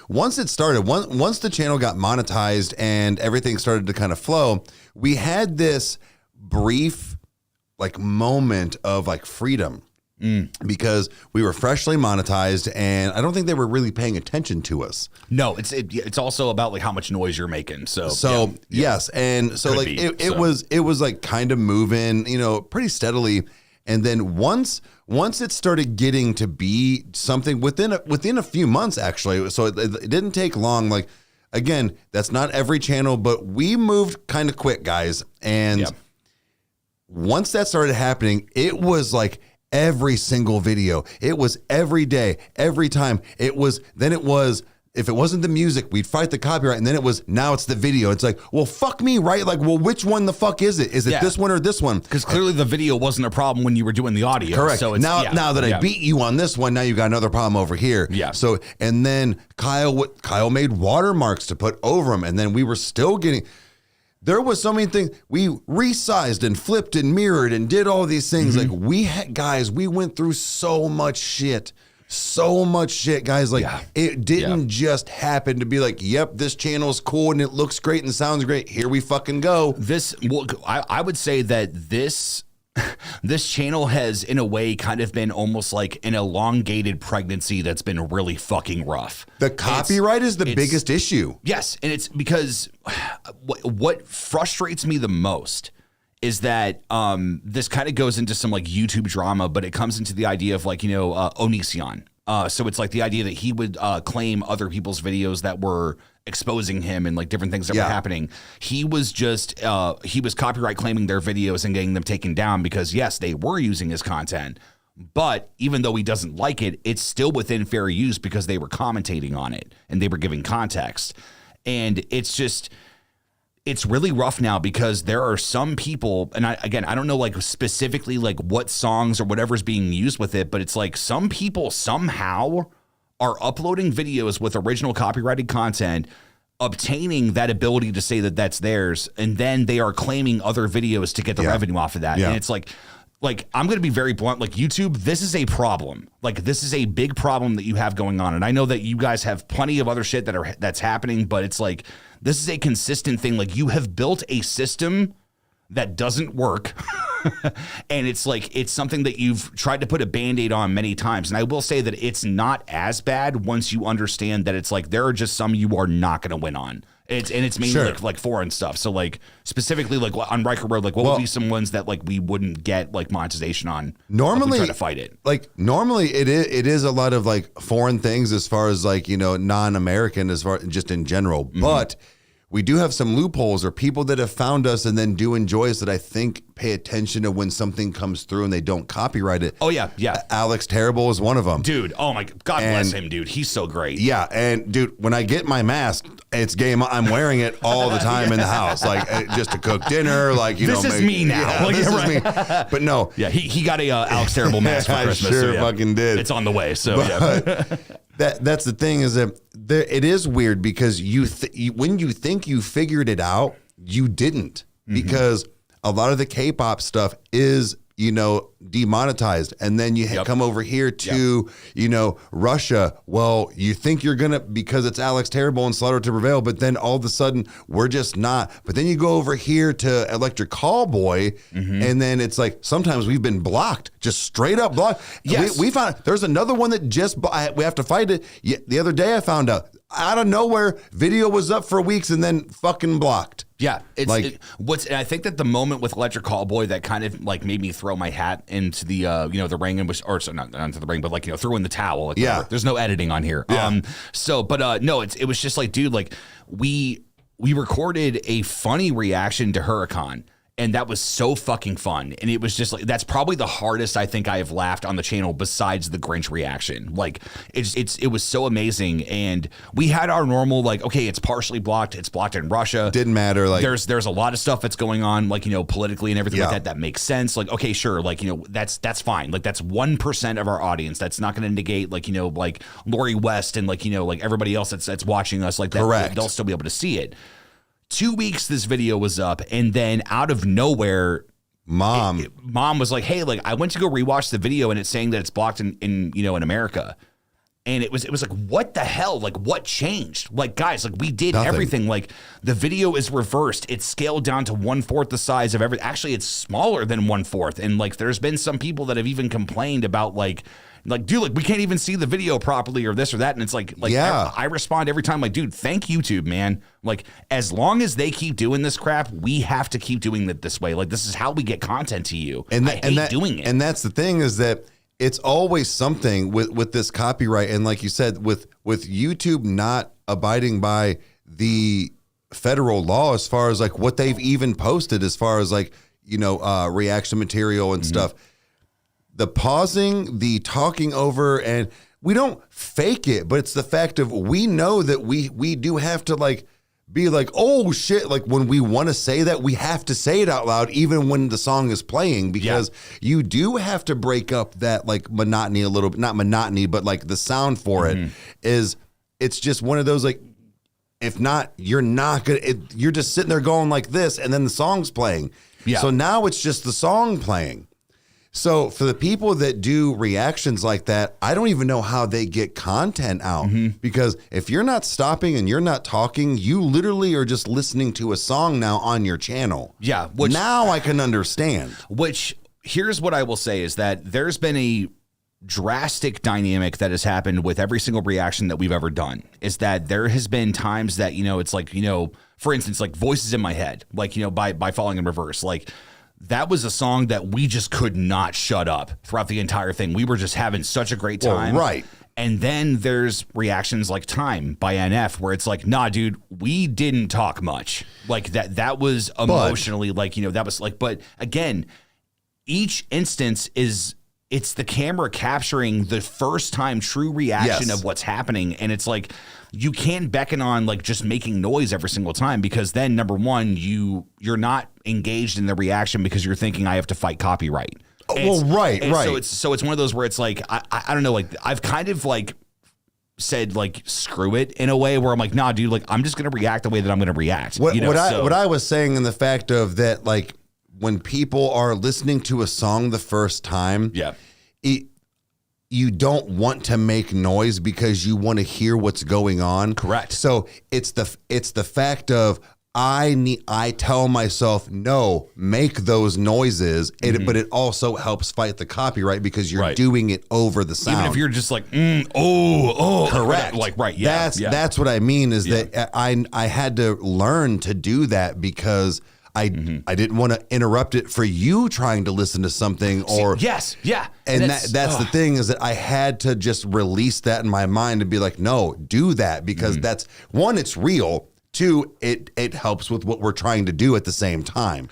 once it started, once the channel got monetized and everything started to kind of flow, we had this brief like moment of like freedom. Because we were freshly monetized, and I don't think they were really paying attention to us. No, it's also about like how much noise you're making. So yes, and so like it was like kind of moving, pretty steadily, and then once it started getting to be something within a few months actually. So it didn't take long. Like again, that's not every channel, but we moved kind of quick, guys, and once that started happening, it was like every single video. It was every day, every time. It was if it wasn't the music, we'd fight the copyright, and then now it's the video. It's like, well, fuck me, right? Like, well, which one the fuck is it? Is it this one or this one? Because clearly the video wasn't a problem when you were doing the audio. Correct. So now that I beat you on this one, now you got another problem over here. Yeah. So, and then Kyle made watermarks to put over them, and then we were still getting. There was so many things. We resized and flipped and mirrored and did all these things. Like we went through so much shit, guys. Like it didn't just happen to be like, yep, this channel's cool and it looks great and sounds great. Here we fucking go. I would say that this channel has, in a way, kind of been almost like an elongated pregnancy that's been really fucking rough. The copyright is the biggest issue. Yes, and it's because what frustrates me the most is that this kind of goes into some like YouTube drama, but it comes into the idea of like, Onision. So it's like the idea that he would claim other people's videos that were exposing him and like different things that were happening. He was just he was copyright claiming their videos and getting them taken down because yes, they were using his content, but even though he doesn't like it, it's still within fair use because they were commentating on it and they were giving context. And it's really rough now because there are some people, and I don't know like specifically like what songs or whatever's being used with it, but it's like some people somehow are uploading videos with original copyrighted content, obtaining that ability to say that that's theirs, and then they are claiming other videos to get the revenue off of that. And it's like I'm going to be very blunt, like YouTube, this is a problem. Like this is a big problem that you have going on. And I know that you guys have plenty of other shit that's happening, but it's like, this is a consistent thing. Like you have built a system that doesn't work. And it's like, it's something that you've tried to put a Band-Aid on many times. And I will say that it's not as bad once you understand that it's like, there are just some you are not going to win on. It's mainly like foreign stuff. So like specifically like on Riker Road, like what would be some ones that like we wouldn't get like monetization on normally if we try to fight it? Like normally it is a lot of like foreign things as far as like, non-American as far just in general. But we do have some loopholes or people that have found us and then do enjoy us that I think pay attention to when something comes through and they don't copyright it. Oh, yeah. Alex Terrible is one of them. Dude, oh my God, bless him, dude. He's so great. Yeah, and dude, when I get my mask, it's game. I'm wearing it all the time in the house, like just to cook dinner, like, this is me now. Yeah, like, this is me. But no. Yeah, he got a Alex Terrible mask for Christmas. I sure fucking did. It's on the way, so That's the thing is that it is weird because when you think you figured it out, you didn't because a lot of the K-pop stuff is, demonetized. And then you come over here to, Russia. Well, you think you're going to, because it's Alex Terrible and Slaughter to Prevail, but then all of a sudden we're just not. But then you go over here to Electric Callboy and then it's like, sometimes we've been blocked, just straight up blocked. Yes. We found, there's another one that we have to fight it. The other day I found out of nowhere, video was up for weeks and then fucking blocked. Yeah, and I think that the moment with Electric Callboy that kind of like made me throw my hat into the the ring and not into the ring, but like throw in the towel. Like, there's no editing on here. Yeah. No, it was just like, dude, like we recorded a funny reaction to Huracan. And that was so fucking fun. And it was just like, that's probably the hardest I think I have laughed on the channel besides the Grinch reaction. Like it was so amazing. And we had our normal, like, okay, it's partially blocked. It's blocked in Russia. Didn't matter. Like there's a lot of stuff that's going on, like, politically and everything like that. That makes sense. Like, okay, sure. Like, that's fine. Like that's 1% of our audience. That's not going to negate like, like Lori West and like, like everybody else that's watching us like that. Correct. They'll still be able to see it. 2 weeks this video was up, and then out of nowhere, mom was like, hey, like I went to go rewatch the video and it's saying that it's blocked in America. And it was like, what the hell? Like, what changed? Like, guys, like, we did Nothing. everything. Like, the video is reversed. It's scaled down to 1/4 the size of everything. Actually, it's smaller than 1/4. And like, there's been some people that have even complained about like, dude, like, we can't even see the video properly or this or that. And it's like yeah. I respond every time, like, dude, thank YouTube, man. Like, as long as they keep doing this crap, we have to keep doing it this way. Like, this is how we get content to you. And I hate doing it. And that's the thing, is that it's always something with this copyright. And like you said, with YouTube not abiding by the federal law as far as like what they've even posted, as far as like, reaction material and stuff, the pausing, the talking over, and we don't fake it, but it's the fact of, we know that we do have to like be like, oh shit, like when we want to say that, we have to say it out loud even when the song is playing, because you do have to break up that like monotony a little bit, not monotony, but like the sound for it is, it's just one of those, like, if not, you're not gonna, you're just sitting there going like this, and then the song's playing. So now it's just the song playing. So for the people that do reactions like that, I don't even know how they get content out, because if you're not stopping and you're not talking, you literally are just listening to a song now on your channel. Yeah. Now I can understand. Which, here's what I will say, is that there's been a drastic dynamic that has happened with every single reaction that we've ever done, is that there has been times that, it's like, for instance, like Voices in My Head, like, by Falling in Reverse, like, that was a song that we just could not shut up throughout the entire thing. We were just having such a great time. Well, right. And then there's reactions like Time by NF, where it's like, nah, dude, we didn't talk much. Like that was emotionally that was like, but again, each instance it's the camera capturing the first time true reaction of what's happening. And it's like, you can't beckon on like just making noise every single time, because then, number one, you're not engaged in the reaction because you're thinking, I have to fight copyright. Right. So it's one of those where it's like, I don't know, like I've kind of like said like screw it in a way where I'm like, nah, dude, like I'm just gonna react the way that I'm gonna react. What I was saying in the fact of that, like when people are listening to a song the first time, you don't want to make noise because you want to hear what's going on. Correct. So it's the fact of, I tell myself, no, make those noises, but it also helps fight the copyright because you're doing it over the sound. Even if you're just like, correct. Like, right. Yeah. That's what I mean, is that I had to learn to do that, because I didn't want to interrupt it for you trying to listen to something, or and that's the thing, is that I had to just release that in my mind and be like, no, do that, because that's one, it's real. Two, it helps with what we're trying to do at the same time.